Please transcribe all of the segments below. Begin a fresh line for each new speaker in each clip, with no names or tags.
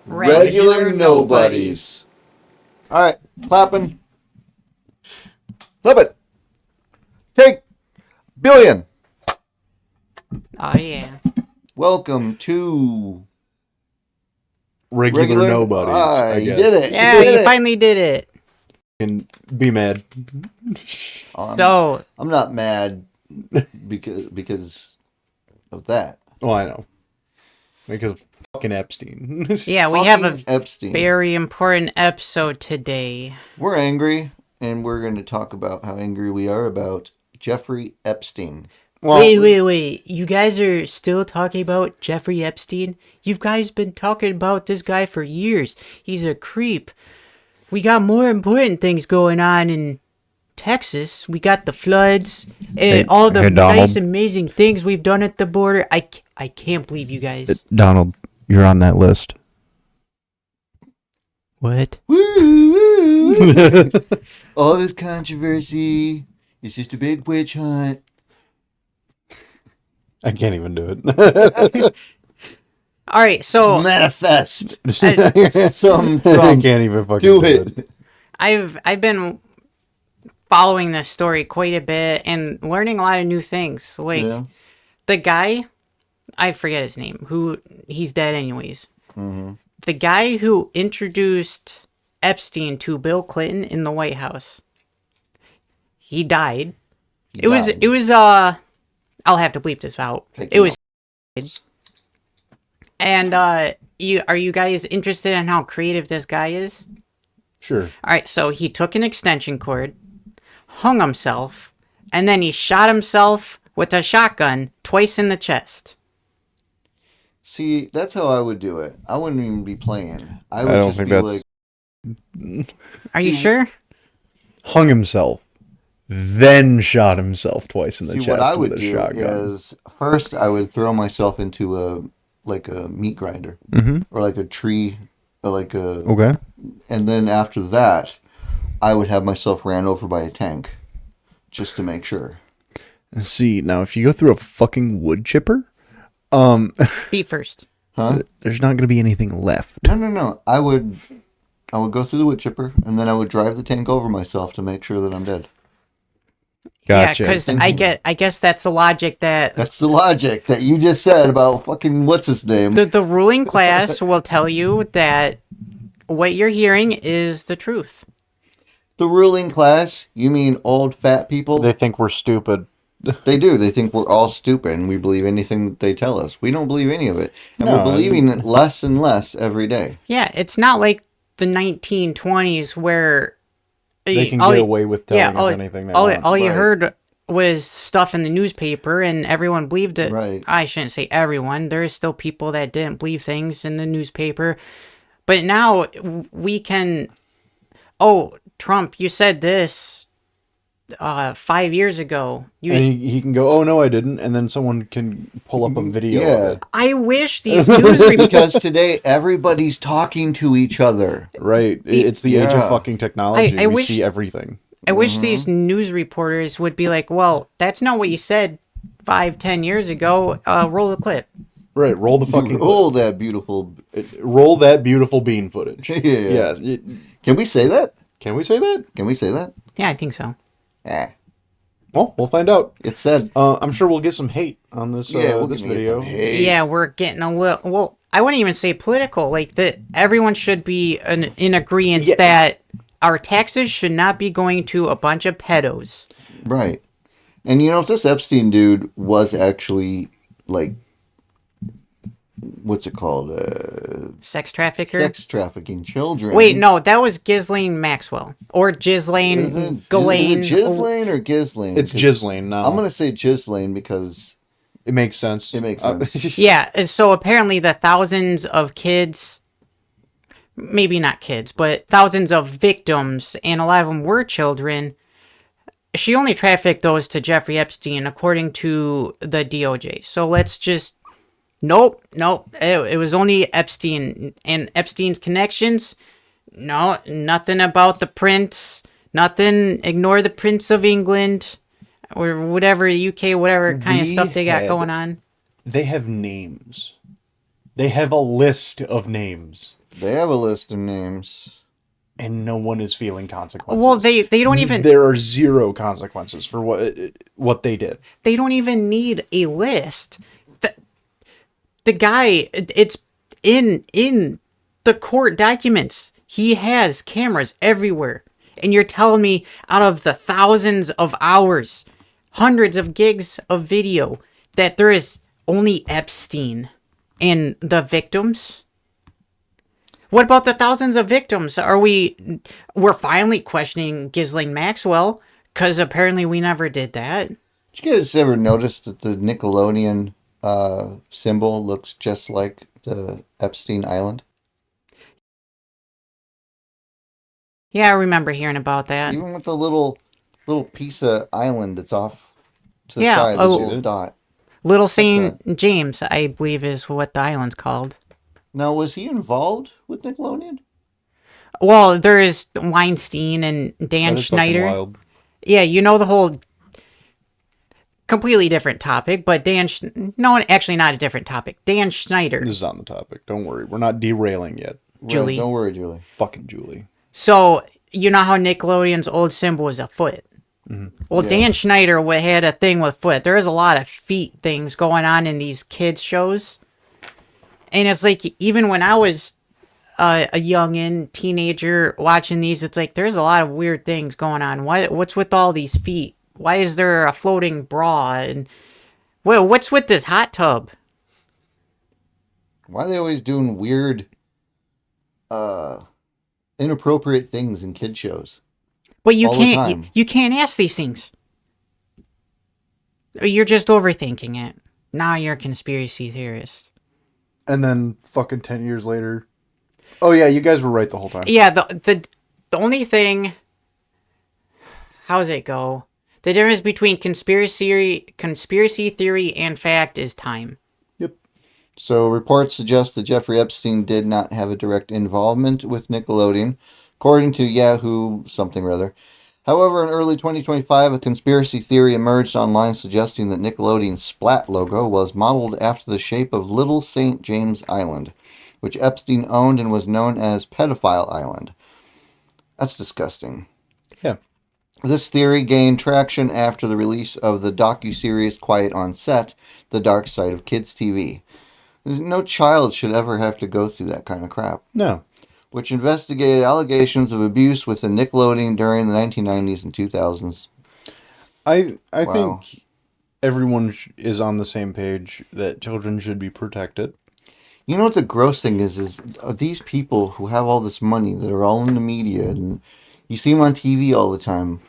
Regular Nobodies. All right, clapping. Flip it. Take billion.
Oh, yeah.
Welcome to
Regular Nobodies. I
You
guess.
did it.
Yeah,
did
you
it.
finally did it.
Can be mad.
I'm not mad because of that.
Oh, I know. Because of fucking Epstein.
Yeah, we have a
Fucking Epstein.
very important episode today.
We're angry, and we're going to talk about how angry we are about Jeffrey Epstein.
Well,
Wait. You guys are still talking about Jeffrey Epstein? You guys been talking about this guy for years. He's a creep. We got more important things going on in Texas. We got the floods and all the nice, amazing things we've done at the border. I can't believe you guys.
Donald, you're on that list.
What?
Woo! All this controversy. It's just a big witch hunt.
I can't even do it.
All right, so
Manifest.
I
Some
can't even fucking
do it.
I've been following this story quite a bit and learning a lot of new things. Like the guy, I forget his name. He's dead anyways.
Mm-hmm.
The guy who introduced Epstein to Bill Clinton in the White House. He died. It was I'll have to bleep this out. It was and are you guys interested in how creative this guy is?
Sure.
All right, so he took an extension cord, hung himself, and then he shot himself with a shotgun twice in the chest.
See, that's how I would do it. I wouldn't even be playing. I
don't
just
think
be
that's-
like,
Are you sure?
Hung himself, then shot himself twice in the
see,
chest
what I would
with a
do
shotgun.
is first I would throw myself into a meat grinder or like a tree or like a
Okay.
and then after that I would have myself ran over by a tank just to make sure.
See, now if you go through a fucking wood chipper,
Feet first.
Huh?
there's not going to be anything left.
No. I would go through the wood chipper and then I would drive the tank over myself to make sure that I'm dead.
Gotcha.
Yeah, because I guess that's the logic that
That's the logic that you just said about fucking what's his name.
the ruling class will tell you that what you're hearing is the truth.
The ruling class? You mean old fat people?
They think we're stupid.
They do. They think we're all stupid and we believe anything that they tell us. We don't believe any of it. And
No,
we're believing it less and less every day.
Yeah, it's not like the 1920s where
They can get away with telling us anything they want.
all you
Right.
heard was stuff in the newspaper and everyone believed it.
Right.
I shouldn't say everyone. There's still people that didn't believe things in the newspaper. But now we can... Oh, Trump, you said this 5 years ago.
And he can go, oh, no, I didn't. And then someone can pull up a video of it.
I wish these news reports...
Because today everybody's talking to each other.
Right. It's the age of fucking technology.
I
we
wish-
see everything.
I wish these news reporters would be like, well, that's not what you said 5-10 years ago. Roll the clip.
Right. Roll the fucking
Oh, that beautiful...
roll that beautiful bean footage.
Yeah.
Yeah.
Can we say that?
Can we say that?
Can we say that?
Yeah, I think so.
Well, we'll find out.
It's said.
I'm sure we'll get some hate on this
We'll
this
get some
video.
hate.
Yeah, we're getting a little... Well, I wouldn't even say political. Like, that everyone should be in agreement that our taxes should not be going to a bunch of pedos.
Right. And you know, if this Epstein dude was actually, like, what's it called?
Sex trafficker?
Sex trafficking children.
Wait, no, that was Ghislaine Maxwell. Or Ghislaine Ghislaine.
Is it Ghislaine or Ghislaine?
It's Ghislaine now.
I'm going to say Ghislaine because
It makes sense.
it makes sense.
Yeah, and so apparently the thousands of kids, maybe not kids, but thousands of victims, and a lot of them were children, she only trafficked those to Jeffrey Epstein, according to the DOJ. So let's just... Nope. It was only Epstein. And Epstein's connections? No, nothing about the prince. Nothing. Ignore the Prince of England. Or whatever, UK, whatever kind of stuff they got going on.
They have names. They have a list of names.
They have a list of names.
And no one is feeling consequences.
Well, they don't even...
There are zero consequences for what they did.
They don't even need a list. The guy, it's in the court documents. He has cameras everywhere. And you're telling me out of the thousands of hours, hundreds of gigs of video, that there is only Epstein and the victims? What about the thousands of victims? We're finally questioning Ghislaine Maxwell, because apparently we never did that.
Did you guys ever notice that the Nickelodeon symbol looks just like the Epstein Island?
Yeah, I remember hearing about that.
Even with the little piece of island that's off to the
Yeah,
side, the little dot.
Little St. James, I believe, is what the island's called.
Now, was he involved with Nickelodeon?
Well, there is Weinstein and Dan
That is fucking
Schneider.
wild.
Yeah, you know the whole... Completely different topic, but no, actually not a different topic. Dan Schneider.
This is on the topic. Don't worry. We're not derailing yet.
Julie.
Right, don't worry, Julie.
Fucking Julie.
So, you know how Nickelodeon's old symbol is a foot? Mm-hmm. Well, yeah. Dan Schneider had a thing with foot. There's a lot of feet things going on in these kids' shows. And it's like, even when I was a youngin', teenager, watching these, it's like, there's a lot of weird things going on. What's with all these feet? Why is there a floating bra? And, well, what's with this hot tub?
Why are they always doing weird, inappropriate things in kid shows?
But you can't ask these things. You're just overthinking it. Now you're a conspiracy theorist.
And then fucking 10 years later. Oh yeah, you guys were right the whole time.
Yeah, the only thing, how does it go? The difference between conspiracy theory and fact is time.
Yep.
So reports suggest that Jeffrey Epstein did not have a direct involvement with Nickelodeon, according to Yahoo something or other. However, in early 2025, a conspiracy theory emerged online suggesting that Nickelodeon's Splat logo was modeled after the shape of Little St. James Island, which Epstein owned and was known as Pedophile Island. That's disgusting.
Yeah.
This theory gained traction after the release of the docuseries Quiet on Set, The Dark Side of Kids TV. No child should ever have to go through that kind of crap.
No.
Which investigated allegations of abuse within Nickelodeon during the 1990s and 2000s.
I think everyone is on the same page that children should be protected.
You know what the gross thing is these people who have all this money that are all in the media and you see them on TV all the time,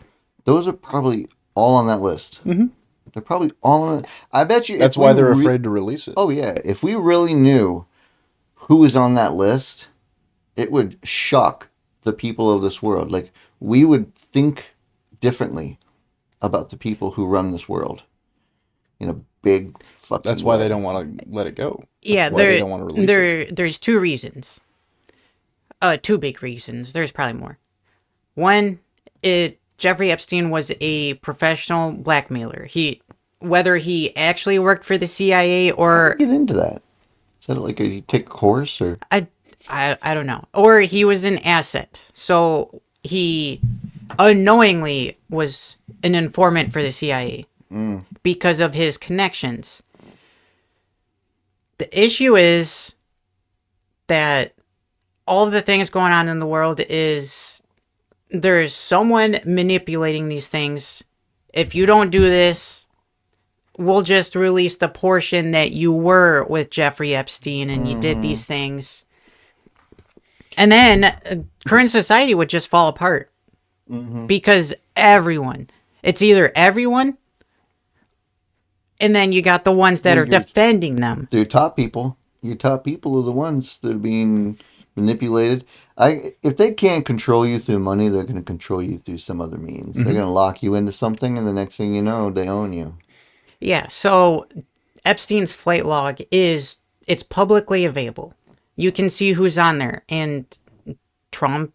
those are probably all on that list.
Mm-hmm.
They're probably all on it. I bet you...
That's why they're afraid to release it.
Oh, yeah. If we really knew who is on that list, it would shock the people of this world. Like, we would think differently about the people who run this world in a big fucking
That's why they don't want to let it go.
Yeah,
they don't want to release it.
There's two reasons. Two big reasons. There's probably more. One, Jeffrey Epstein was a professional blackmailer. Whether he actually worked for the CIA or...
How did you get into that? Is that like you take a course or...
I don't know. Or he was an asset. So he unknowingly was an informant for the CIA because of his connections. The issue is that all of the things going on in the world is there's someone manipulating these things. If you don't do this, we'll just release the portion that you were with Jeffrey Epstein and you did these things. And then current society would just fall apart. Because it's either everyone, and then you got the ones that are defending them.
Your top people are the ones that are being manipulated. If they can't control you through money, they're going to control you through some other means. They're going to lock you into something, and the next thing you know, they own you.
Yeah, so Epstein's flight log it's publicly available. You can see who's on there. And Trump,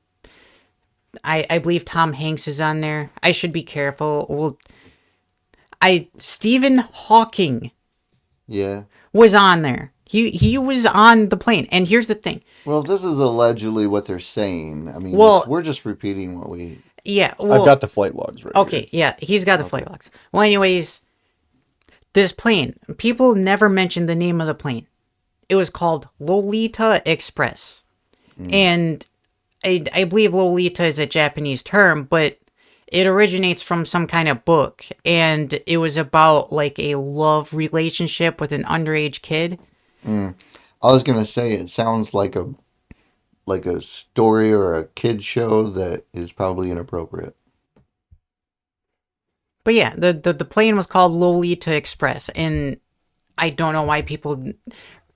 I believe Tom Hanks is on there. I should be careful. Stephen Hawking was on there. He was on the plane. And here's the thing.
Well, this is allegedly what they're saying. I mean,
Well,
we're just repeating what we.
yeah,
I've got the flight logs right
okay,
here.
yeah, he's got the flight logs. Well, anyways, this plane, people never mentioned the name of the plane. It was called Lolita Express. And I believe Lolita is a Japanese term, but it originates from some kind of book. And it was about like a love relationship with an underage kid.
I was gonna say it sounds like a story or a kid show that is probably inappropriate.
But yeah, the plane was called Lolita Express. And I don't know why people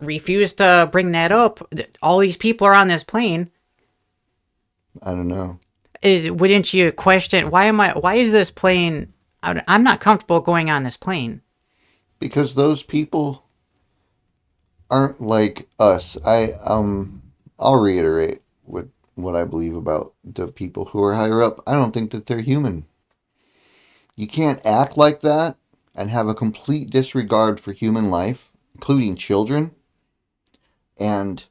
refuse to bring that up. All these people are on this plane.
I don't know.
Wouldn't you question why is this plane? I'm not comfortable going on this plane.
Because those people aren't like us. I'll reiterate what I believe about the people who are higher up. I don't think that they're human. You can't act like that and have a complete disregard for human life, including children. And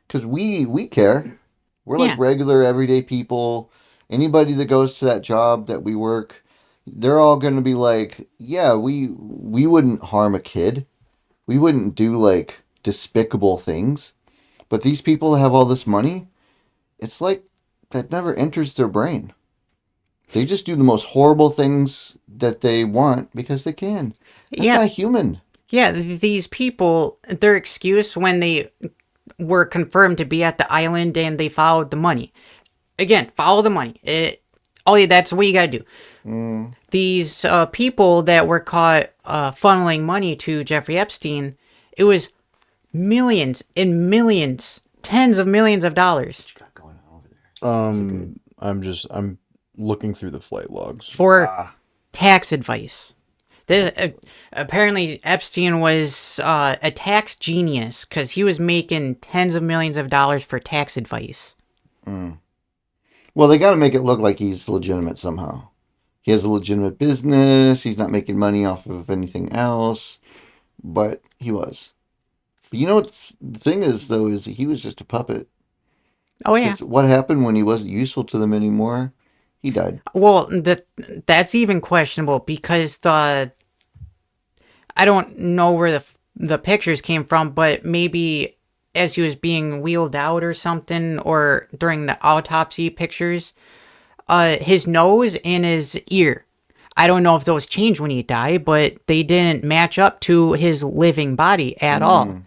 because we care. We're
Yeah.
like regular everyday people. Anybody that goes to that job that we work, they're all going to be like, yeah, we wouldn't harm a kid. We wouldn't do like despicable things. But these people have all this money. It's like that never enters their brain. They just do the most horrible things that they want because they can. That's
Yeah.
not human.
Yeah, these people, their excuse when they were confirmed to be at the island and they followed the money. Again, follow the money. That's what you gotta do. These people that were caught funneling money to Jeffrey Epstein, it was millions and millions, tens of millions of dollars
What you got going on over there?
I'm looking through the flight logs.
for tax advice. This apparently Epstein was a tax genius because he was making tens of millions of dollars for tax advice.
Well, they got to make it look like he's legitimate somehow. He has a legitimate business. He's not making money off of anything else. But he was. But you know what's the thing is, though, is he was just a puppet.
Oh yeah.
'Cause what happened when he wasn't useful to them anymore? He died.
Well, that's even questionable because I don't know where the pictures came from, but maybe as he was being wheeled out or something, or during the autopsy pictures, his nose and his ear. I don't know if those changed when he died, but they didn't match up to his living body at all.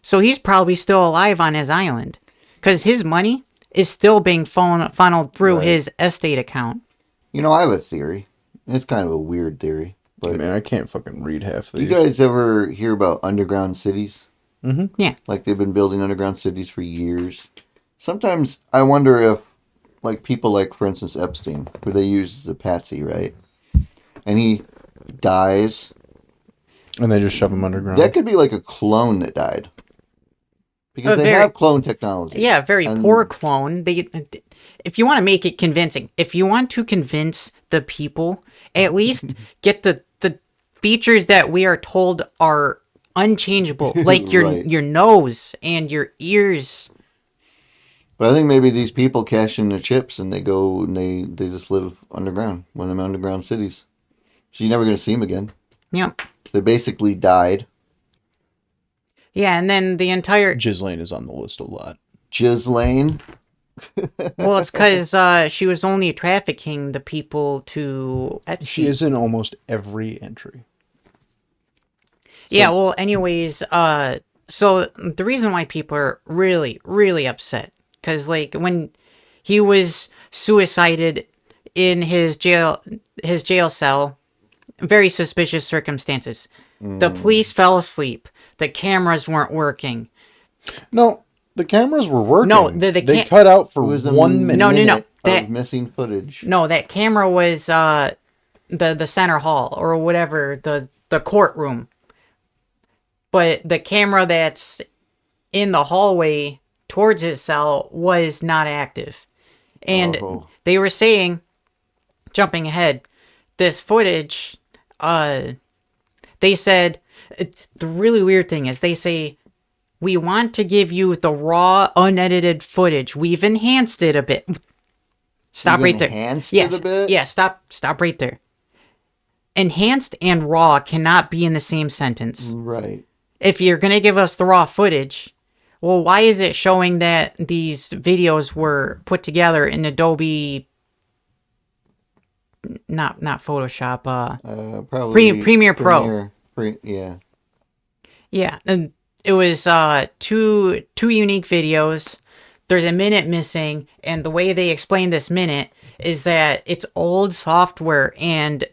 So he's probably still alive on his island because his money is still being funneled through
Right.
his estate account.
You know, I have a theory. It's kind of a weird theory. But
Man, I can't fucking read half
you
these.
guys ever hear about underground cities?
Yeah.
Like they've been building underground cities for years. Sometimes I wonder if, like people like, for instance, Epstein, who they use as a patsy, right? And he dies.
And they just shove them underground.
That could be like a clone that died. Because they have clone technology.
Yeah, very
And-
poor clone. If you want to make it convincing, if you want to convince the people, at least get the features that we are told are unchangeable, like
Right.
your nose and your ears.
But I think maybe these people cash in their chips and they go and they just live underground, one of them underground cities. So you're never going to see them again.
Yeah,
They basically died.
yeah, and then the entire
Ghislaine is on the list a lot.
Ghislaine.
well, it's because she was only trafficking the people to Epstein.
She is in almost every entry.
Yeah, well, anyways, so the reason why people are really, really upset, because, like, when he was suicided in his jail cell, very suspicious circumstances. The police fell asleep. The cameras weren't working.
No, the cameras were working.
No, they
they cut out for
It was a
1 minute.
No.
minute
That-
of missing footage.
No, that camera was the center hall or whatever, the courtroom. But the camera that's in the hallway towards his cell was not active. And
Oh.
they were saying, jumping ahead, this footage, they said, the really weird thing is they say We want to give you the raw, unedited footage. We've enhanced it a bit. Stop
You've
right there.
enhanced
Yes.
it a bit?
Yeah, stop right there. Enhanced and raw cannot be in the same sentence.
Right.
If you're going to give us the raw footage, well, why is it showing that these videos were put together in Adobe, not Photoshop,
Probably
Premiere Pro.
Yeah.
Yeah, and it was two unique videos. There's a minute missing, and the way they explain this minute is that it's old software, and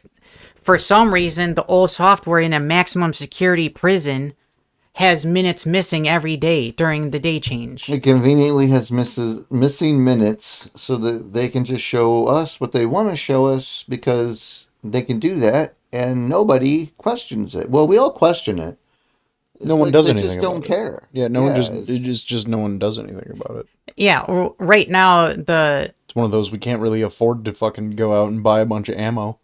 for some reason, the old software in a maximum security prison has minutes missing every day during the day change.
It conveniently has missing minutes so that they can just show us what they want to show us because they can do that and nobody questions it. Well, we all question it. It's
No one does
they
anything
just
about
don't
it.
care.
Yeah, no one
it's-
just no one does anything about it.
Yeah, right now
It's one of those we can't really afford to fucking go out and buy a bunch of ammo.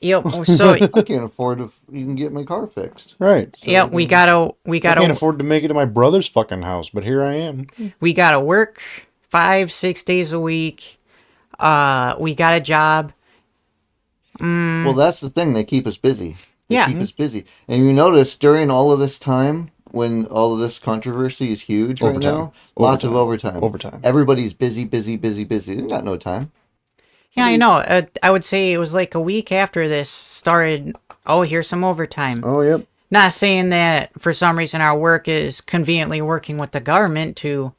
Yep. So
I can't afford to even get my car fixed.
Right.
So
yeah, we gotta
I can't afford to make it to my brother's fucking house, but here I am.
we gotta work 5-6 days a week. We got a job.
Well, that's the thing. They keep us busy. They
Yeah.
keep us busy. And you notice during all of this time, when all of this controversy is huge right
Overtime.
now, lots of overtime.
Overtime.
Everybody's busy. They got no time.
Yeah, I know. I would say it was like a week after this started. Oh, here's some overtime.
Oh, yep.
Not saying that for some reason our work is conveniently working with the government to.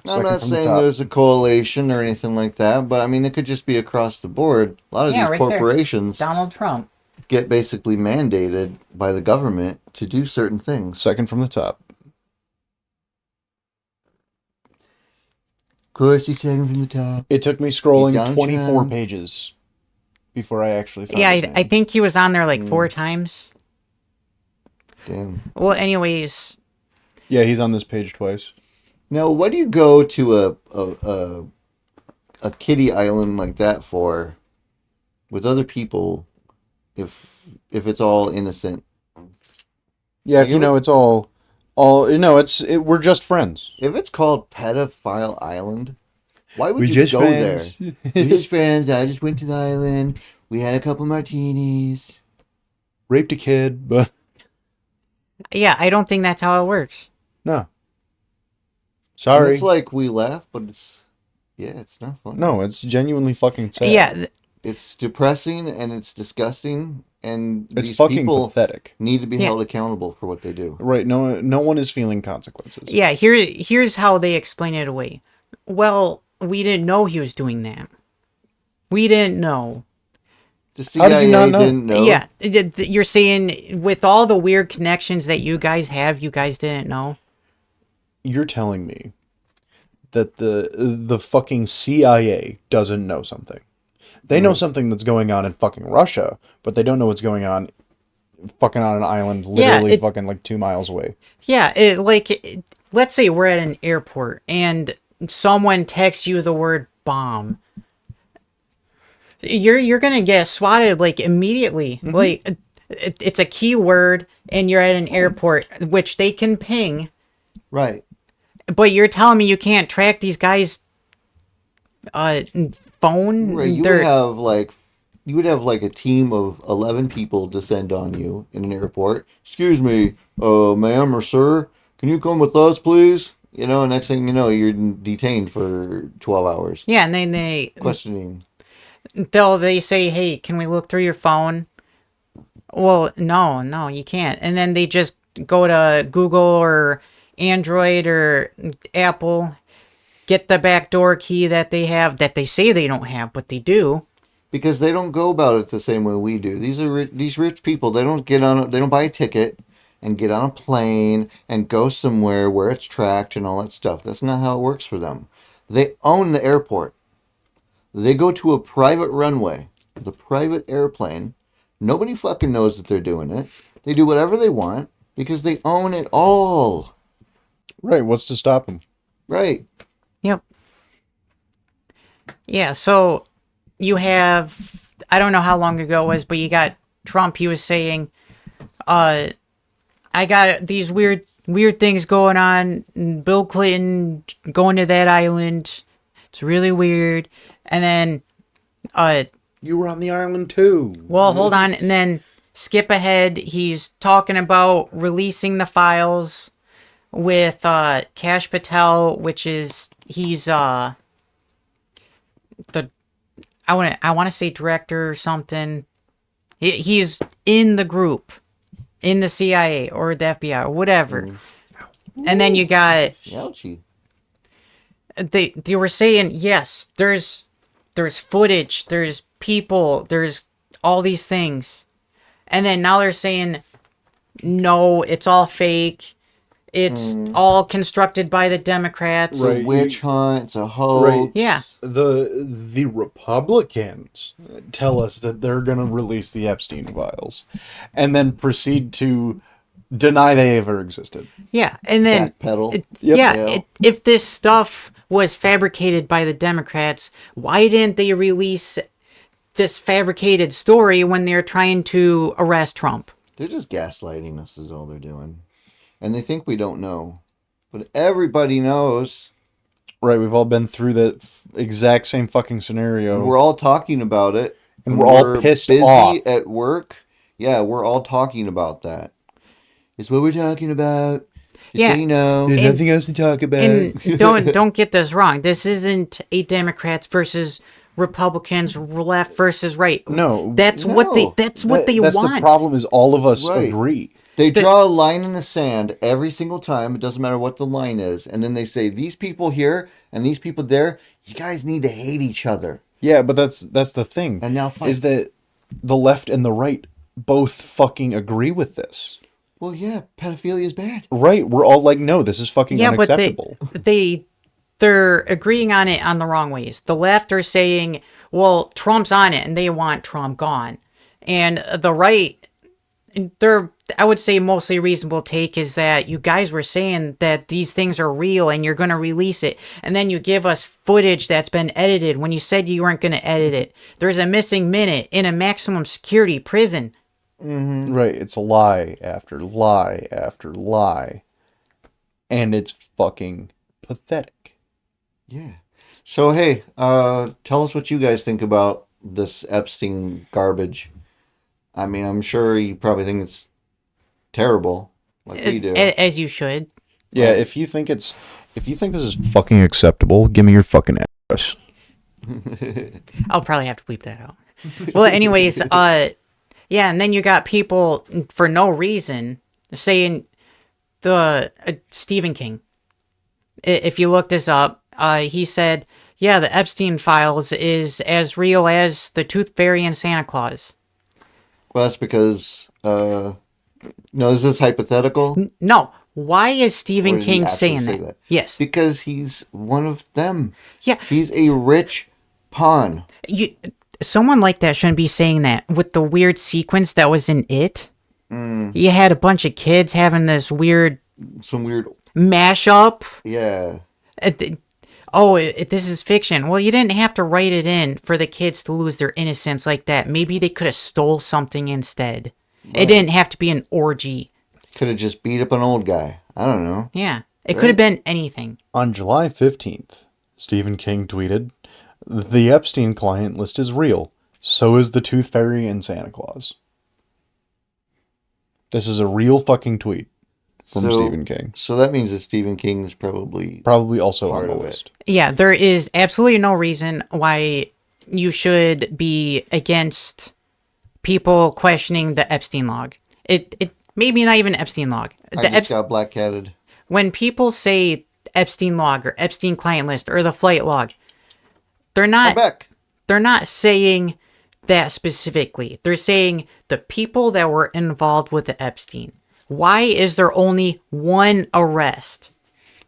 I'm
Second
not
from the
saying
top.
there's a coalition or anything like that, but I mean, it could just be across the board. A lot of
Yeah,
these
right there.
corporations
Donald Trump.
get basically mandated by the government to do certain things.
Second from the top.
Of course, he's taken from the top.
It took me scrolling
Downtown.
24 pages before I actually found
Yeah,
his
I
name.
think he was on there like 4 times.
Damn.
Well, anyways,
Yeah, he's on this page twice.
Now, what do you go to a kiddie island like that for, with other people, if it's all innocent?
Yeah,
Like,
if you
it
know,
was-
it's all no, we're just friends.
If it's called Pedophile Island, why would
We
you
just
go
friends.
there? We're just friends. I just went to the island. We had a couple martinis.
Raped a kid, but
yeah, I don't think that's how it works.
no.
And
Sorry.
it's like we laugh, but it's not fun.
No, it's genuinely fucking sad.
Yeah,
It's depressing and it's disgusting, and
It's
these
fucking
people
pathetic.
need to be
Yeah.
held accountable for what they do.
Right, no one is feeling consequences.
yeah. Here's how they explain it away. Well, we didn't know he was doing that. We didn't know.
The
How did you
CIA
not know?
didn't know.
Yeah, you're saying with all the weird connections that you guys have, you guys didn't know.
You're telling me that the fucking CIA doesn't know something. They know something that's going on in fucking Russia, but they don't know what's going on fucking on an island literally fucking like 2 miles away.
Yeah, let's say we're at an airport and someone texts you the word bomb. You're gonna get swatted like immediately. Like it's a key word, and you're at an airport, which they can ping.
Right.
But you're telling me you can't track these guys' phone?
Right. You would have like a team of 11 people descend on you in an airport. Excuse me, ma'am or sir, can you come with us, please? You know, next thing you know, you're detained for 12 hours.
Yeah, and then
Questioning.
they say, "Hey, can we look through your phone?" Well, no, you can't. And then they just go to Google or Android or Apple, get the backdoor key that they have, that they say they don't have, but they do.
Because they don't go about it the same way we do. These rich people. They don't they don't buy a ticket and get on a plane and go somewhere where it's tracked and all that stuff. That's not how it works for them. They own the airport. They go to a private runway, the private airplane. Nobody fucking knows that they're doing it. They do whatever they want because they own it all.
Right, what's to stop them?
Right.
Yep. Yeah, so you have, I don't know how long ago it was, but you got Trump. He was saying, I got these weird weird things going on. Bill Clinton going to that island. It's really weird. And then,
You were on the island too.
well, hold on. And then skip ahead. He's talking about releasing the files with Kash Patel, which is he's I want to say director or something. He's in the group, in the CIA or the FBI or whatever. And then you got
Ouchie.
they were saying yes, there's footage, there's people, there's all these things, and then now they're saying no, it's all fake. It's all constructed by the Democrats.
It's a
Right.
witch hunt. It's a hoax.
Right.
Yeah.
The Republicans tell us that they're going to release the Epstein files, and then proceed to deny they ever existed.
Yeah, and then
Backpedal.
if this stuff was fabricated by the Democrats, why didn't they release this fabricated story when they're trying to arrest Trump?
They're just gaslighting us is all they're doing. And they think we don't know. But everybody knows.
Right, we've all been through the exact same fucking scenario.
We're all talking about it.
And we're all pissed
busy
off.
at work. Yeah, we're all talking about that. It's what we're talking about. Just
Yeah.
so you know.
There's
And-
nothing else to talk about.
And don't get this wrong. This isn't a Democrats versus Republicans, left versus right.
No.
That's what they
No.
That's
want.
the problem is all of us
Right.
agree.
They draw a line in the sand every single time. It doesn't matter what the line is. And then they say, these people here and these people there, you guys need to hate each other.
Yeah, but that's the thing.
And now fight.
is that the left and the right both fucking agree with this.
Well, yeah, pedophilia is bad.
Right, we're all like, no, this is fucking
Yeah, but
unacceptable.
they're agreeing on it on the wrong ways. The left are saying, well, Trump's on it and they want Trump gone. And the right, their, I would say mostly reasonable take is that you guys were saying that these things are real and you're going to release it. And then you give us footage that's been edited when you said you weren't going to edit it. There's a missing minute in a maximum security prison.
Right, it's lie after lie after lie. And it's fucking pathetic.
Yeah. So, hey, tell us what you guys think about this Epstein garbage. I mean, I'm sure you probably think it's terrible, like we do.
As you should.
Yeah, if you think this is fucking acceptable, give me your fucking address.
I'll probably have to bleep that out. Well, anyways, yeah, and then you got people for no reason saying the Stephen King. If you look this up, he said, yeah, the Epstein files is as real as the Tooth Fairy and Santa Claus.
Well, that's because, no, is this hypothetical?
No, why is
Or
Stephen
did he
King
actually
saying
say
that?
that?
Yes.
Because he's one of them.
Yeah.
He's a rich pawn.
Someone like that shouldn't be saying that with the weird sequence that was in it. You had a bunch of kids having this weird
Some weird,
mashup.
yeah.
This is fiction. Well, you didn't have to write it in for the kids to lose their innocence like that. Maybe they could have stole something instead. It didn't have to be an orgy.
Could have just beat up an old guy. I don't know.
Yeah. It could have been anything.
On July 15th, Stephen King tweeted, "The Epstein client list is real. So is the Tooth Fairy and Santa Claus." This is a real fucking tweet from Stephen King.
So that means that Stephen King is probably
Probably also
part
on the
of it.
list.
Yeah, there is absolutely no reason why you should be against people questioning the Epstein log. It maybe not even Epstein log.
I just got black-catted.
When people say Epstein log or Epstein client list or the flight log, they're not
Quebec.
they're not saying that specifically. They're saying the people that were involved with the Epstein. Why is there only one arrest?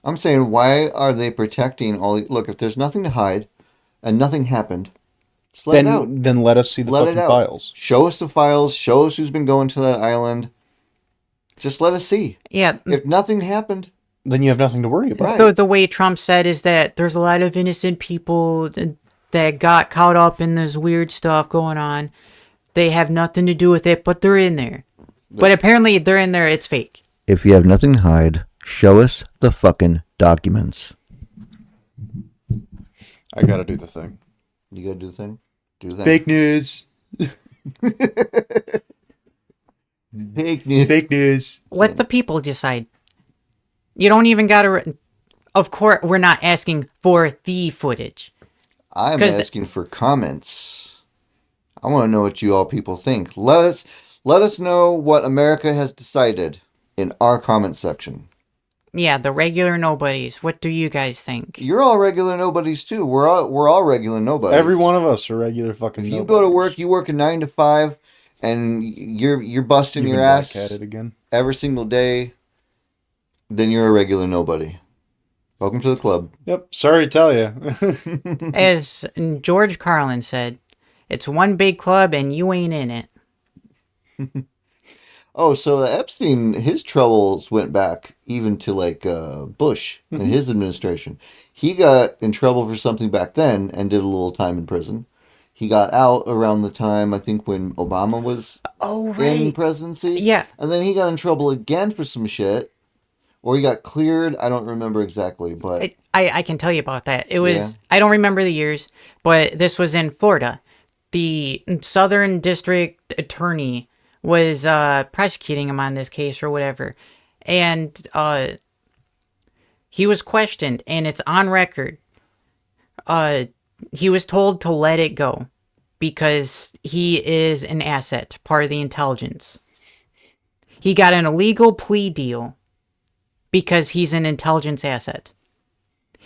I'm saying, why are they protecting all... Look, if there's nothing to hide and nothing happened, just let it out.
Then let us see the
Let
fucking
it out.
files.
Show us the files. Show us who's been going to that island. Just let us see.
Yeah,
If nothing happened,
Then you have nothing to worry about.
Right.
the way Trump said is that there's a lot of innocent people that got caught up in this weird stuff going on. They have nothing to do with it, but they're in there. But apparently they're in there, it's fake.
if you have nothing to hide, Show us the fucking documents.
I gotta do the thing.
You gotta do the thing? Do the thing.
Fake news.
Fake news.
Fake news.
Let the people decide. You don't even gotta. Of course, we're not asking for the footage.
I'm
'Cause-
asking for comments. I want to know what you all people think. Let us know what America has decided in our comment section.
Yeah, the regular nobodies. What do you guys think?
You're all regular nobodies too. We're all regular nobodies.
Every one of us are regular fucking.
If you go to work, you work a 9 to 5, and you're busting your ass
again.
every single day. Then you're a regular nobody. Welcome to the club.
Yep. Sorry to tell you.
As George Carlin said, it's one big club and you ain't in it.
Oh, so Epstein, his troubles went back even to like Bush and his administration. He got in trouble for something back then and did a little time in prison. He got out around the time, I think, when Obama was
Oh,
in
right.
presidency.
Yeah.
And then he got in trouble again for some shit. Or he got cleared. I don't remember exactly, but
I can tell you about that. It was,
Yeah.
I don't remember the years, but this was in Florida. The Southern District Attorney was prosecuting him on this case or whatever. And he was questioned, and it's on record. He was told to let it go because he is an asset, part of the intelligence. He got an illegal plea deal because he's an intelligence asset.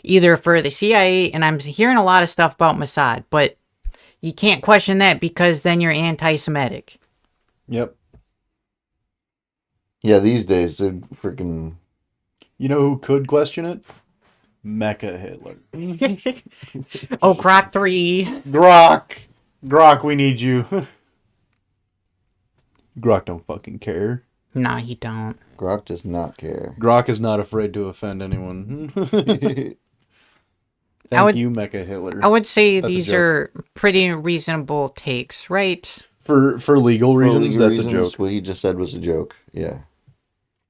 Either for the CIA, and I'm hearing a lot of stuff about Mossad, but you can't question that because then you're anti-Semitic.
Yep.
yeah, these days they're freaking.
You know who could question it? Mecha Hitler.
Oh, Grok 3.
Grok, we need you. Grok don't fucking care.
Nah, he don't.
Grok does not care.
Grok is not afraid to offend anyone. Thank you, Mecha Hitler.
I would say
That's a
these
joke.
are pretty reasonable takes, right?
For legal reasons,
legal
that's
reasons,
a joke.
What he just said was a joke. Yeah.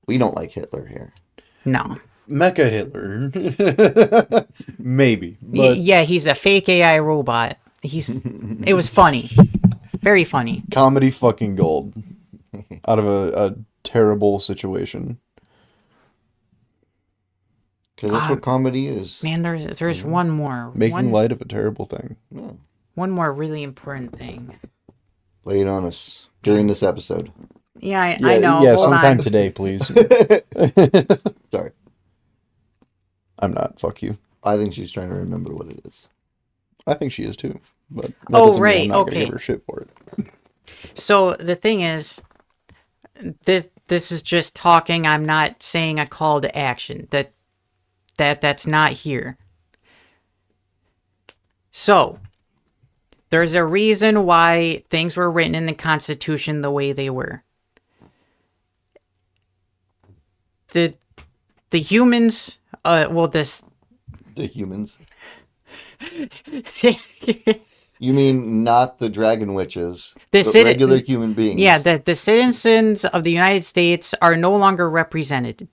We don't like Hitler here.
No.
Mecha Hitler. Maybe. But
Yeah, he's a fake AI robot. It was funny. Very funny.
comedy fucking gold. Out of a terrible situation.
Because that's what comedy is.
Man, there's one more.
Making light of a terrible thing.
Yeah.
One more really important thing.
Lay it on us during this episode.
Yeah, I know.
Yeah,
Hold
sometime
on.
today, please.
Sorry.
I'm not. Fuck you.
I think she's trying to remember what it is.
I think she is too. But that
Oh,
doesn't mean
right,
I'm not
okay.
gonna give her shit for it.
So the thing is, this is just talking. I'm not saying a call to action. That's not here. So there's a reason why things were written in the Constitution the way they were. The humans,
The humans. You mean not the dragon witches,
The
but
citi-
regular human beings?
yeah, the citizens of the United States are no longer represented.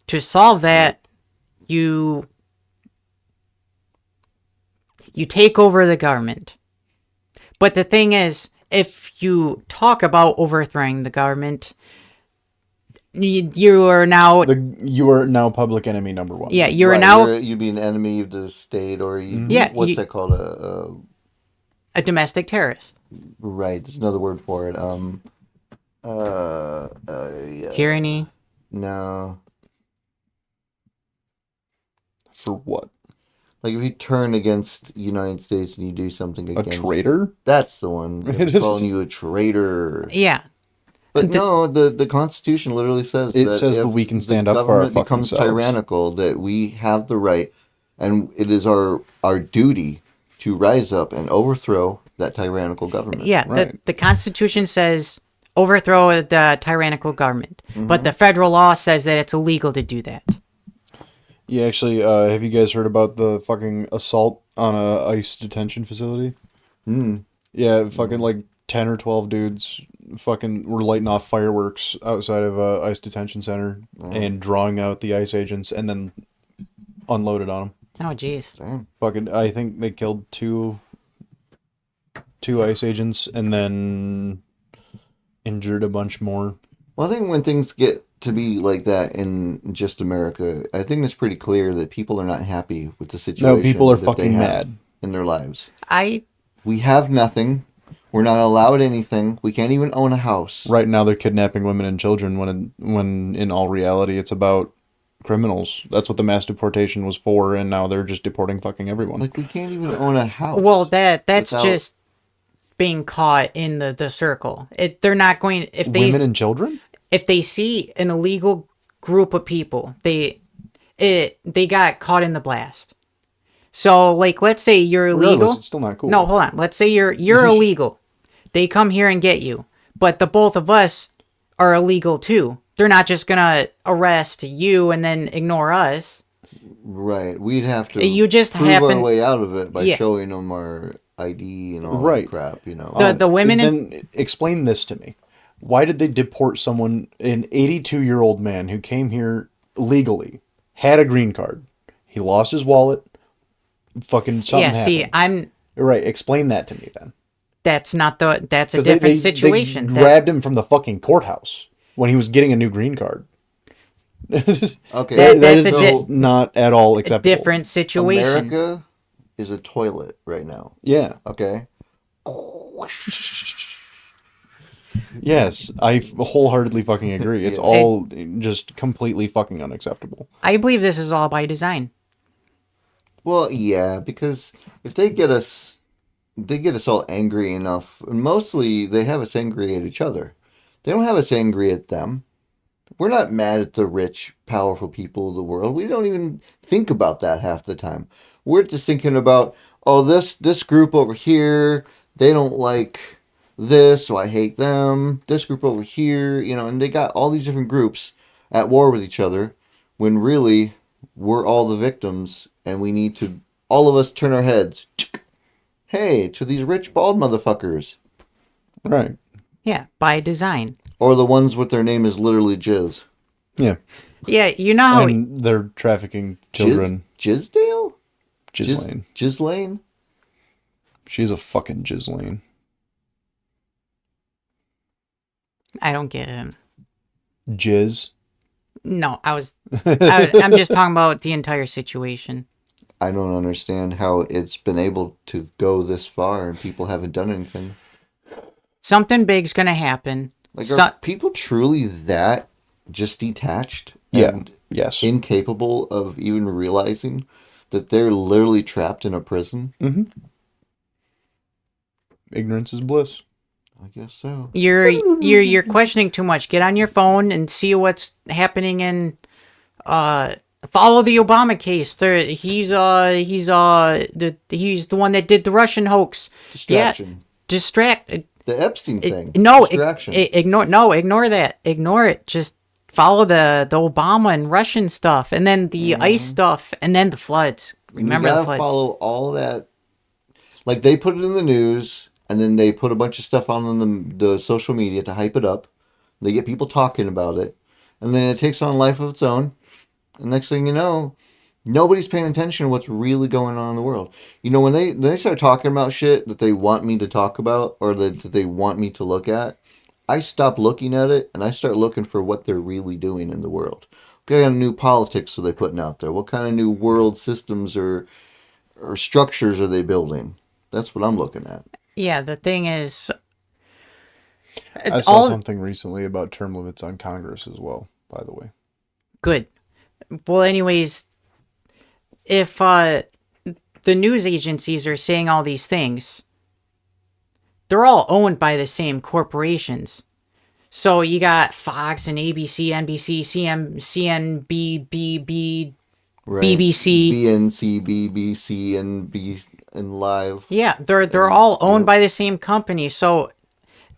To solve that, you take over the government. But the thing is, if you talk about overthrowing the government, you are now
You are now public enemy number one.
yeah, you're
Right,
now
you'd be an enemy of the state, or you.
Yeah,
What's
you-
that called?
a domestic terrorist.
Right. There's another word for it. Yeah.
Tyranny.
No.
For what?
Like if you turn against the United States and you do something
A
against.
traitor?
That's the one. They're calling you a traitor.
Yeah.
But no, the Constitution literally says
It
that
says that
if
we can
the
stand up for our
government
fucking
becomes
selves.
tyrannical, that we have the right, and it is our duty to rise up and overthrow that tyrannical government.
Yeah,
Right.
the Constitution says overthrow the tyrannical government,
Mm-hmm.
but the federal law says that it's illegal to do that.
Yeah, actually, have you guys heard about the fucking assault on a ICE detention facility?
Hmm.
Yeah, fucking like 10 or 12 dudes fucking were lighting off fireworks outside of ICE detention center and drawing out the ICE agents and then unloaded on them.
Oh, jeez.
Damn.
Fucking, I think they killed two ICE agents and then injured a bunch more.
Well, I think when things get to be like that in just America, I think it's pretty clear that people are not happy with the situation.
No, people are
that
fucking
they have
mad
in their lives.
I
We have nothing. We're not allowed anything. We can't even own a house.
Right now, they're kidnapping women and children when in all reality, it's about criminals. That's what the mass deportation was for, and now they're just deporting fucking everyone.
Like, we can't even own a house.
well that's
without-
just being caught in the circle. They're not going if they
Women and children?
if they see an illegal group of people, they got caught in the blast. So, like, let's say you're illegal.
Regardless, it's still not cool.
No, hold on. Let's say you're illegal. They come here and get you, but the both of us are illegal too. They're not just gonna arrest you and then ignore us.
Right. We'd have to
You just
prove
happen-
our way out of it by
Yeah.
showing them our ID and all
Right.
that crap, you know.
The women in
Then explain this to me. Why did they deport someone, an 82-year-old man who came here legally, had a green card, he lost his wallet, fucking something
see,
happened. Right, explain that to me then.
that's not that's a
'Cause
different
they
situation.
They grabbed him from the fucking courthouse when he was getting a new green card.
Okay.
That-
That
that's
is
a
not at all acceptable.
different situation.
America is a toilet right now.
Yeah.
Okay.
Yes, I wholeheartedly fucking agree. It's
Yeah.
all just completely fucking unacceptable.
I believe this is all by design.
Well, yeah, because if they get us all angry enough, and mostly they have us angry at each other. They don't have us angry at them. We're not mad at the rich, powerful people of the world. We don't even think about that half the time. We're just thinking about, oh, this group over here, they don't like this, so I hate them. This group over here, you know, and they got all these different groups at war with each other, when really we're all the victims, and we need to, all of us, turn our heads, hey, to these rich, bald motherfuckers.
Right.
Yeah, by design.
Or the ones with their name is literally Jizz.
Yeah.
Yeah, you know how
And they're trafficking children.
Jizdale?
Ghislaine.
Ghislaine?
She's a fucking Ghislaine.
I don't get it.
Jizz.
No, I'm just talking about the entire situation.
I don't understand how it's been able to go this far and people haven't done anything.
Something big's gonna happen.
Like,
So-
are people truly that just detached
Yeah.
and
Yes.
incapable of even realizing that they're literally trapped in a prison?
Ignorance is bliss.
I guess so.
You're questioning too much. Get on your phone and see what's happening in follow the Obama case. He's the one that did the Russian hoax.
Distraction.
Yeah, distract.
The Epstein thing.
No,
Distraction.
ignore that. Ignore it. Just follow the Obama and Russian stuff, and then the ICE stuff, and then the floods. Remember
you
the
gotta
floods.
follow all that. Like, they put it in the news, and then they put a bunch of stuff on the social media to hype it up. They get people talking about it, and then it takes on life of its own. And next thing you know, nobody's paying attention to what's really going on in the world. You know, when they start talking about shit that they want me to talk about or that they want me to look at, I stop looking at it and I start looking for what they're really doing in the world. What kind of new politics are they putting out there? What kind of new world systems or structures are they building? That's what I'm looking at.
Yeah, the thing is,
I saw something recently about term limits on Congress as well, by the way.
good. Well, anyways, if the news agencies are saying all these things, they're all owned by the same corporations. So you got Fox and ABC, NBC, CNBC,
Right.
BBC.
BNC, BBC, and Live.
Yeah, they're all owned by the same company. So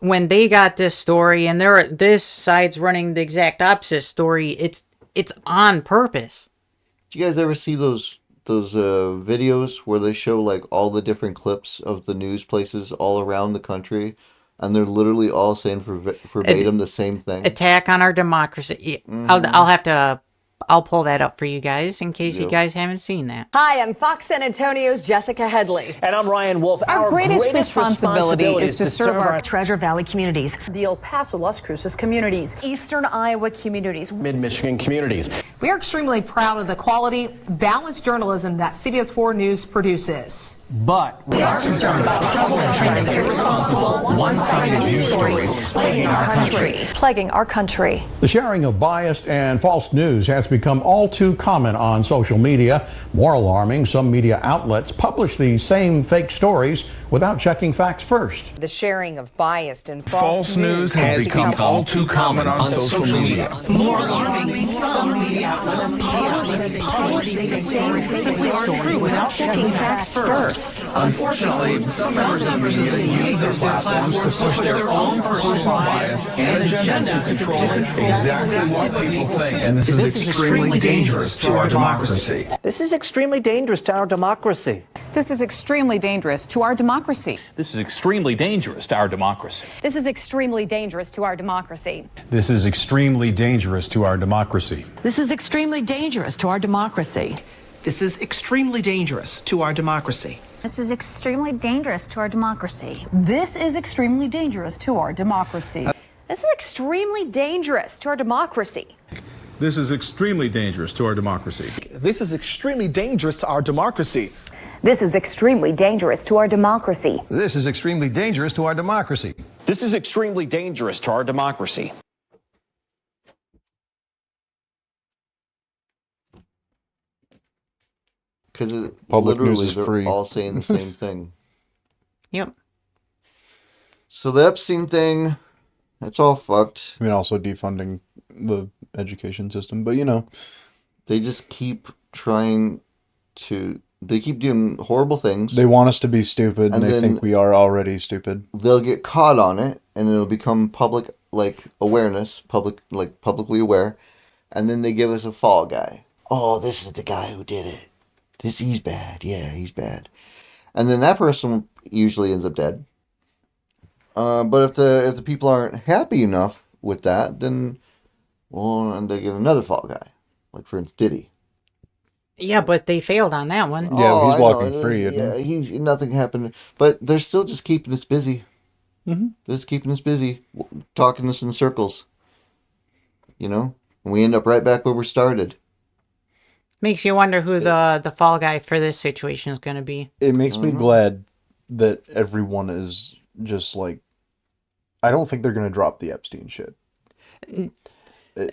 when they got this story and this side's running the exact opposite story, it's on purpose.
Do you guys ever see those videos where they show like all the different clips of the news places all around the country and they're literally all saying verbatim the same thing.
Attack on our democracy. I'll pull that up for you guys in case you guys haven't seen that.
Hi, I'm Fox San Antonio's Jessica Headley.
And I'm Ryan Wolf.
Our greatest responsibility is to serve our
Treasure Valley communities,
the El Paso, Las Cruces communities,
Eastern Iowa communities,
Mid-Michigan communities.
We are extremely proud of the quality, balanced journalism that CBS 4 News produces.
But we are concerned about trouble and trending irresponsible, one-sided news stories plaguing our country.
The sharing of biased and false news has become all too common on social media. More alarming, some media outlets publish these same fake stories without checking facts first.
The sharing of biased and
false news has become all too common on social media.
More alarming, some media outlets publish these same fake stories without checking facts first. Unfortunately, some members of the media use their platforms to push their own personal bias and agenda to control exactly what people think. And this is extremely dangerous to our democracy. This is extremely dangerous to our democracy.
This is extremely dangerous to our democracy.
This is extremely dangerous to our democracy.
This is extremely dangerous to our democracy.
This is extremely dangerous to our democracy.
This is extremely dangerous to our democracy.
This is extremely dangerous to our democracy.
This is extremely dangerous to our democracy.
This is extremely dangerous to our democracy.
This is extremely dangerous to our democracy.
This is extremely dangerous to our democracy.
This is extremely dangerous to our democracy.
This is extremely dangerous to our democracy.
This is extremely dangerous to our democracy.
This is extremely dangerous to our democracy.
Because
Public news
literally
is
they're
free.
all saying the same thing.
Yep.
So the Epstein thing, that's all fucked.
I mean, also defunding the education system, but you know,
They just keep trying to... They keep doing horrible things.
they want us to be stupid, and
And
they
then-
think we are already stupid.
They'll get caught on it, and it'll become public, like, awareness, publicly aware, and then they give us a fall guy. Oh, this is the guy who did it. He's bad. Yeah, he's bad. And then that person usually ends up dead. But if the people aren't happy enough with that, then, well, and they get another fall guy. Like, for instance, Diddy.
Yeah, but they failed on that one.
Yeah, he's
I know,
walking
it is-
free, isn't
nothing happened. But they're still just keeping us busy.
Mm-hmm.
They're just keeping us busy, talking us in circles. You know? And we end up right back where we started.
Makes you wonder who the fall guy for this situation is going to be.
It makes me glad that everyone is just like, I don't think they're going to drop the Epstein shit.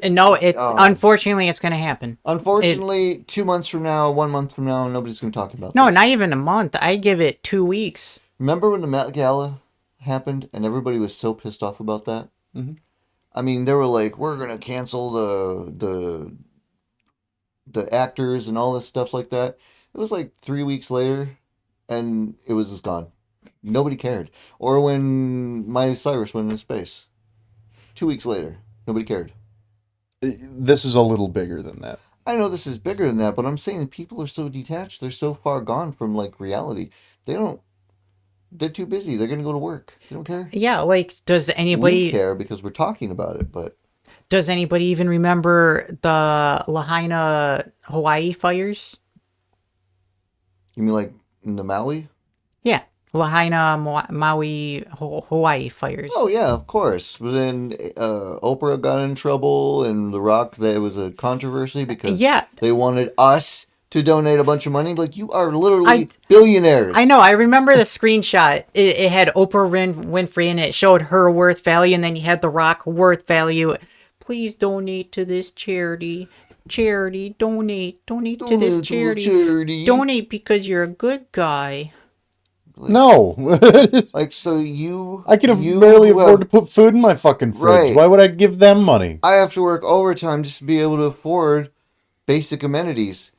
No, unfortunately, it's going to happen.
Unfortunately, 2 months from now, 1 month from now, nobody's going to talk about
No,
this.
not even a month. I give it 2 weeks.
Remember when the Met Gala happened and everybody was so pissed off about that?
Mhm.
I mean, they were like, we're going to cancel the actors and all this stuff like that. It was like 3 weeks later and it was just gone. Nobody cared. Or when Miley Cyrus went into space. 2 weeks later, nobody cared.
This is a little bigger than that.
I know this is bigger than that, but I'm saying people are so detached. They're so far gone from, like, reality. They're too busy. They're going to go to work. They don't care.
Yeah, like, does
We
anybody
care because we're talking about it, but...
does anybody even remember the Lahaina, Hawaii fires?
You mean, like, in the Maui?
Yeah, Lahaina, Maui, Hawaii fires.
Oh, yeah, of course. But then Oprah got in trouble, and The Rock, there was a controversy because
Yeah.
they wanted us to donate a bunch of money. Like, you are literally billionaires.
I know. I remember the screenshot. It had Oprah Winfrey and it showed her worth value, and then you had The Rock worth value. Please donate to this charity. Charity, donate to this
Donate to the
charity.
charity.
Donate because you're a good guy.
No.
Like, so you...
I can
you
barely
who
afford
have-
to put food in my fucking fridge.
Right.
Why would I give them money?
I have to work overtime just to be able to afford basic amenities.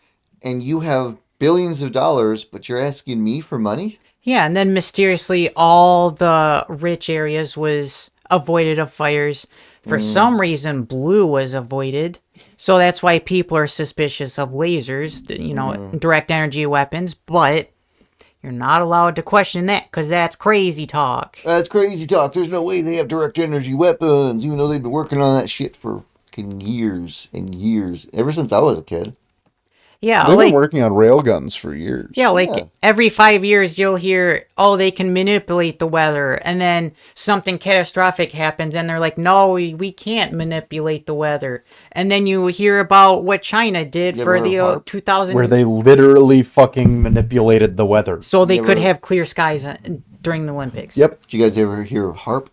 And you have billions of dollars, but you're asking me for money?
Yeah, and then mysteriously all the rich areas was avoided of fires. For some reason, blue was avoided. So that's why people are suspicious of lasers, direct energy weapons. But You're not allowed to question that because that's crazy talk.
That's crazy talk. There's no way they have direct energy weapons, even though they've been working on that shit for fucking years and years. Ever since I was a kid.
Yeah,
They've been working on railguns for years.
Yeah, every 5 years you'll hear, oh, they can manipulate the weather, and then something catastrophic happens, and they're like, no, we can't manipulate the weather. And then you hear about what China did for the 2000...
Where they literally fucking manipulated the weather.
So they could have clear skies during the Olympics.
Yep.
Did you guys ever hear of HARP?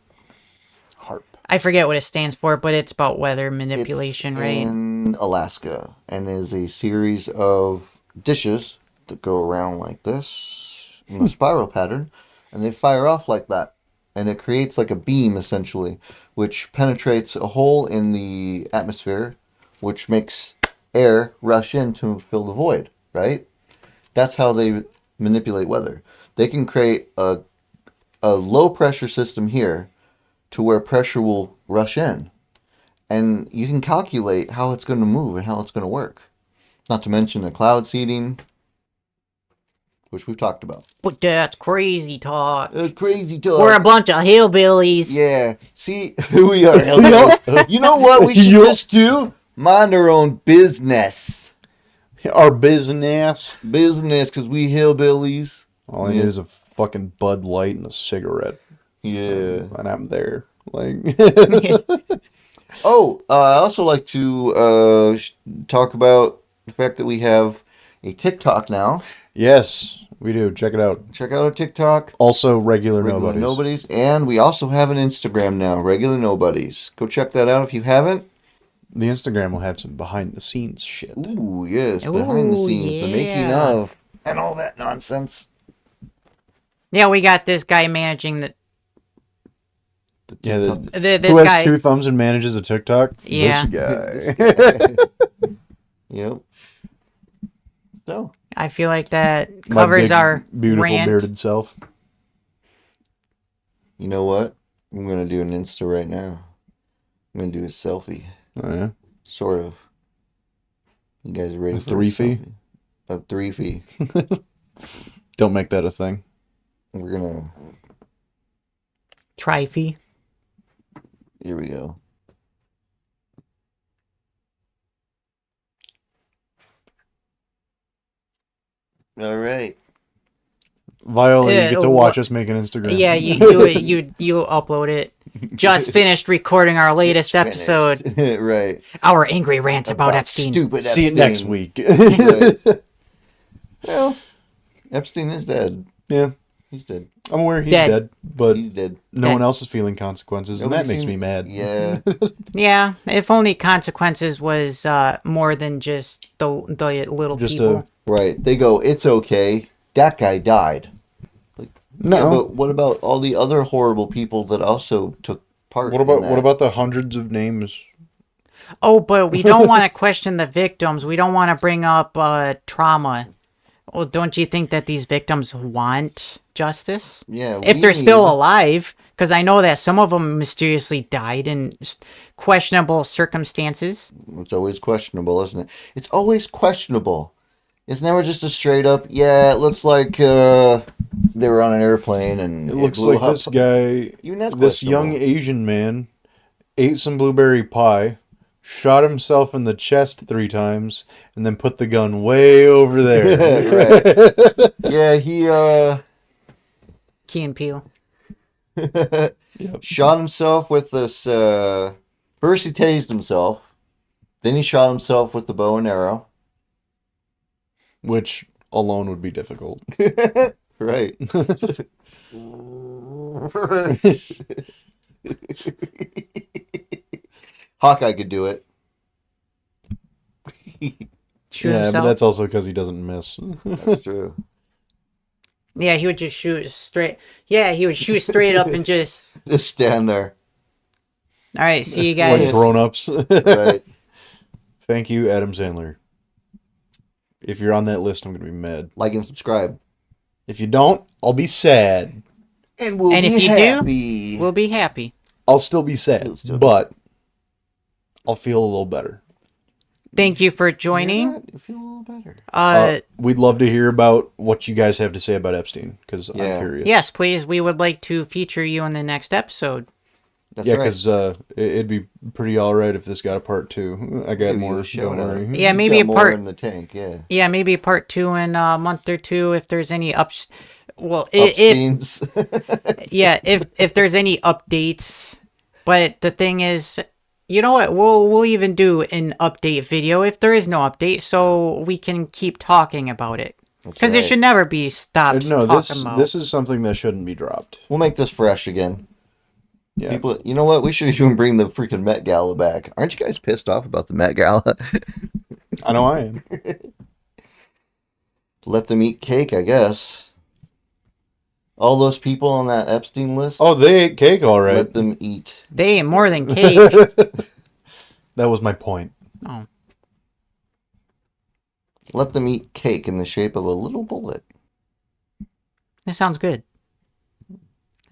I forget what it stands for, but it's about weather manipulation, right?
In Alaska, and is a series of dishes that go around like this in a spiral pattern, and they fire off like that, and it creates like a beam essentially, which penetrates a hole in the atmosphere, which makes air rush in to fill the void. Right? That's how they manipulate weather. They can create a low pressure system here to where pressure will rush in. And you can calculate how it's going to move and how it's going to work. Not to mention the cloud seeding, which we've talked about.
But that's crazy talk.
That's crazy talk.
We're a bunch of hillbillies.
Yeah. See who we are. Hillbillies. You know what we should just do? Mind our own business.
Our business.
Business, because we hillbillies.
All I need is a fucking Bud Light and a cigarette.
Yeah.
And I'm there. Like.
Oh, I also like to talk about the fact that we have a TikTok now.
Yes, we do. Check it out.
Check out our TikTok.
Also, Regular Nobodies.
Nobodies. And we also have an Instagram now, Regular Nobodies. Go check that out if you haven't.
The Instagram will have some behind-the-scenes shit.
Ooh, yes. Behind the scenes. The making of. And all that nonsense.
Yeah, we got this guy managing the...
Yeah,
this
who has
guy...
2 thumbs and manages a TikTok?
Yeah.
This guy.
Yep. So.
I feel like that covers our
beautiful
rant.
bearded self.
You know what? I'm going to do an Insta right now. I'm going to do a selfie.
Oh, yeah?
Sort of. You guys ready for
3-fee?
A 3-fee.
Don't make that a thing.
We're going to...
Tri-fee.
Here we go. All right.
Viola, you get to watch us make an Instagram.
Yeah, you upload it. Just finished recording our latest episode.
Right.
Our angry rant about Epstein.
Stupid
See
Epstein.
it next week.
Right. Well, Epstein is dead.
Yeah.
He's dead.
I'm aware he's dead, but
he's dead.
No one else is feeling consequences, and that makes me mad.
Yeah.
Yeah, if only consequences was more than just the little people.
Right. They go, it's okay. That guy died. Like,
no.
Yeah, but what about all the other horrible people that also took part?
What about the hundreds of names?
Oh, but we don't want to question the victims. We don't want to bring up trauma. Well, don't you think that these victims want justice?
Yeah.
If they're still alive, because I know that some of them mysteriously died in questionable circumstances.
It's always questionable, isn't it? It's always questionable. It's never just a straight up, yeah, it looks like they were on an airplane and
it looks
blew
like
up.
this guy, this young Asian man, ate some blueberry pie, shot himself in the chest 3 times, and then put the gun way over there.
Right. Yeah, he
Key and Peele.
Shot himself with this first he tased himself, then he shot himself with the bow and arrow.
Which alone would be difficult.
Right. Hawkeye could do it.
Yeah, but that's also because he doesn't miss.
That's true.
Yeah, he would just shoot straight. Yeah, he would shoot straight up and just
stand there.
All right, see you guys.
Like grown-ups.
Right.
Thank you, Adam Sandler. If you're on that list, I'm going to be mad.
Like and subscribe.
If you don't, I'll be sad.
And we'll
and
be
if you
happy.
do, we'll be happy.
I'll still be sad, but I'll feel a little better.
Thank you for joining.
You feel a little better.
We'd love to hear about what you guys have to say about Epstein, because I'm curious.
Yes, please. We would like to feature you in the next episode.
That's
yeah,
right.
because it'd be pretty all right if this got a part 2. I got
Maybe
more.
a show
Don't worry.
Yeah,
You
maybe
got
a
more
part
in the tank. Yeah.
Yeah, maybe part 2 in a month or two if there's any
Epstein's.
if there's any updates. But the thing is, you know what? We'll even do an update video if there is no update, so we can keep talking about it. Because it should never be stopped.
No,
talking about.
this is something that shouldn't be dropped.
We'll make this fresh again.
Yeah.
People, you know what? We should even bring the freaking Met Gala back. Aren't you guys pissed off about the Met Gala?
I know I am.
Let them eat cake, I guess. All those people on that Epstein list.
Oh, they ate cake, all right.
Let them eat.
They ate more than cake.
That was my point.
Oh.
Let them eat cake in the shape of a little bullet.
That sounds good.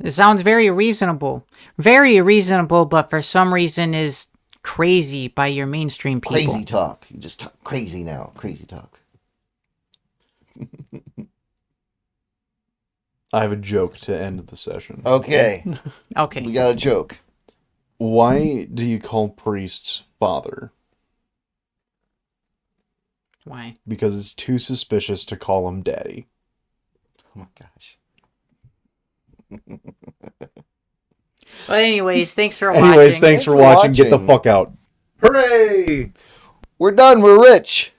It sounds very reasonable. Very reasonable, but for some reason is crazy by your mainstream people.
Crazy talk. You just talk crazy now. Crazy talk.
I have a joke to end the session.
Okay.
Okay.
We got a joke.
Why do you call priests father?
Why?
Because it's too suspicious to call him daddy.
Oh my gosh.
Well, anyways, thanks for watching.
Anyways, thanks for watching. Get the fuck out. Hooray!
We're done. We're rich.